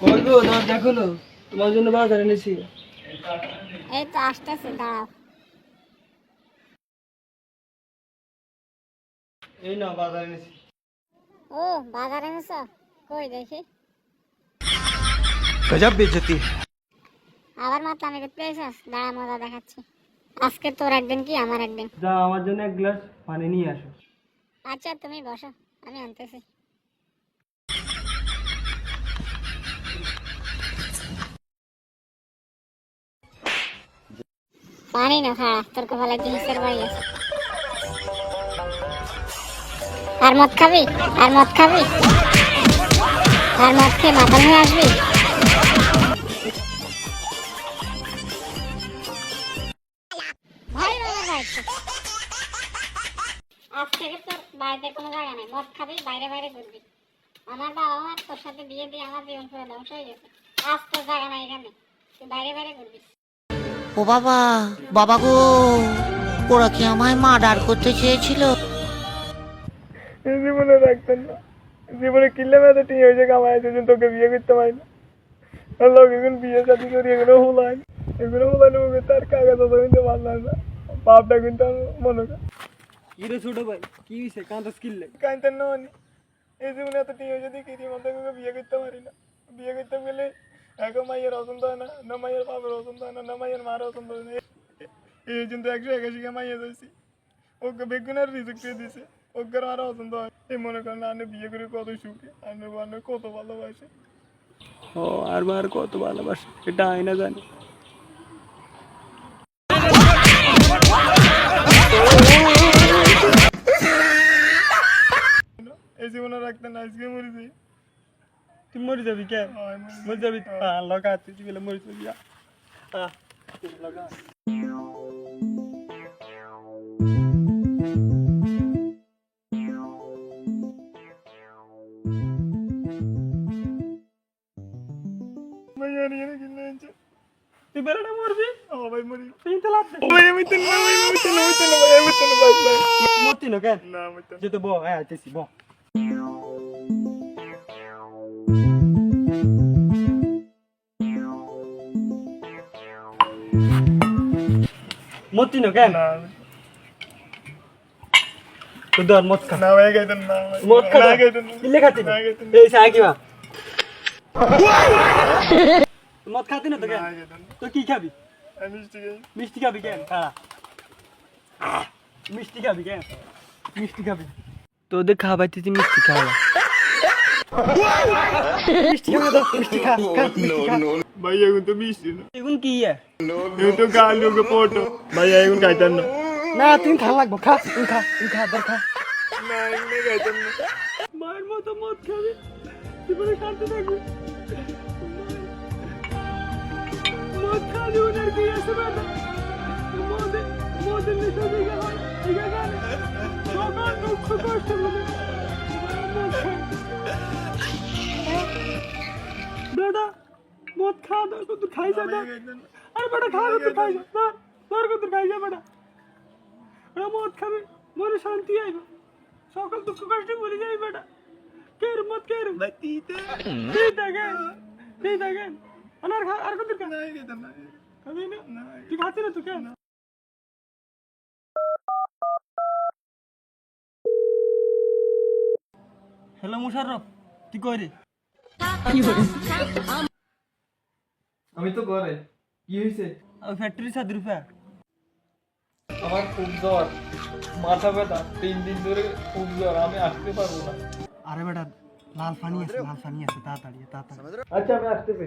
করবো দরজা খোলো, তোমার জন্য বাজার এনেছি। এই তো আসতেছে, দাঁড়াও। এই নাও বাজার এনেছি। ও বাজার এনেছো, কই দেখি। गजब बेइज्जती है। আবার মাত্র আমি পেয়েছিস, দাঁড়া মজা দেখাচ্ছি। আজকে তোর একদিন কি আমার একদিন। যাও আমার জন্য এক গ্লাস পানি নিয়ে আসো। আচ্ছা তুমি বসো, আমি আনতেছি। পানি না খাড়া, তোর কপালে জিনিসের বাড়ি আছে। আর মদ খাবি, আর মদ খাবি, আর মদ খেয়ে মাথা হয়ে আসবি। ভাই বাবা যাচ্ছে। আজ থেকে তোর বাড়িতে কোনো জায়গা নেই, মদ খাবি, বাইরে বাইরে ঘুরবি। আমার বাবা মা তোর সাথে বিয়ে দিয়ে আমার জীবন পুরো ধ্বংস হয়ে গেছে। আজ তোর জায়গা নাই এখানে, তুই বাইরে বাইরে ঘুরবি। ও বাবা, বাবা গো, ওরা কি আমায় মার্ডার করতে চেয়েছিল? জীবনে রাখতেন না, জীবনে কিনলে মেয়েতে ঠিক হয়েছে কামাই, তোকে বিয়ে করতে পারি না। লোক এখন বিয়ে শাদি করি, এগুলো হুলায়, এগুলো হুলানো তার কাগজ কিন্তু মানলাম না। বাপটা কিন্তু মনে কর কিরে ছোট ভাই, কি হয়েছে কাঁদাস কিনলে? কাঁদতেন না মানে এই জীবনে এত ঠিক হয়েছে দেখি মতো বিয়ে করতে পারি না। বিয়ে করতে গেলে এক মাইয়ের পছন্দ হয় না, না মাইয়ের বাবার পছন্দ হয় না, না মাইয়ের মার পছন্দ হয় না। এই জন্য 181 মাইয়া যাইছি, ওকে বেগুনের রিজেক্ট করে দিছে, ওকে আর পছন্দ হয়। এই মনে করেন আনে বিয়ে করে কত সুখে, আনে কত ভালোবাসে। ও আর মার কত ভালোবাসে এটা আয়না জানি। এই জীবনে রাখতে না, আজকে মরে যাই। তুই মরে যাবি কেন? মরে যাবি লগা তুই গেলে মরে যাবি। তুই বেড়াটা মরবি? ভাই মরি, তুই তো লাভ ভাই, আমি তো না ভাই, আমি তো না ভাই, আমি তো না ভাই। মরতি না কেন? না আমি তো যেতে বহ, হ্যাঁ আইতেছি বহ। মরতি না কেন? না তো দর মত খা। না ভাই গাইতেন না, মত খা না গাইতেন, ইলে খাতি না এই সা কি বা মত খাতি না তো কেন? তো কি খাবি? মিষ্টি খাবি। মিষ্টি খাবি কেন? খাড়া মিষ্টি খাবি কেন? মিষ্টি খাবি তোদের খাবাইতে তুই মিষ্টি খাওয়া। মিষ্টি খাওয়া দাও, মিষ্টি খা ভাই। এখন তো মিষ্টি না, এখন কি এখন তো গাল লোক পটো ভাই, এখন খাইতেন না। না তুমি খা লাগবো, খা তুমি খা, তুমি খা দর খা। না এমনি খাইতেন না, মায়ের মতো মদ খাবি, জীবনে শান্তি থাকবি। মদ খালি ওনার কি আছে বেটা? মদের নেশা দিকে হয়, ঠিক আছে? সকাল দুঃখ কষ্ট বলে বেটা মদ খা, দর কত খাই যা না। আরে বেটা খা, কত খাই যা না, দর কত খাই যা বেটা। বেটা মদ খাবি, মনে শান্তি আইব, সকাল দুঃখ কষ্ট বলে যাই বেটা। কের মদ কের বাতিতে তুই দেখেন আর কত খা। খাবি না? তুই খাচ্ছি না তো কেন? হ্যালো মুশাররফ, তুই কই রে? আমি তো ঘরে। কি হয়েছে? ফ্যাক্টরি 7 রুপয়া। আমার খুব জ্বর, মাথা ব্যথা, 3 দিন ধরে খুব জ্বর, আমি আসতে পারবো না। আরে বেটা লাল পানি আছে, লাল পানি আছে, তাড়াতাড়ি তাড়াতাড়ি। আচ্ছা আমি আসতেছি।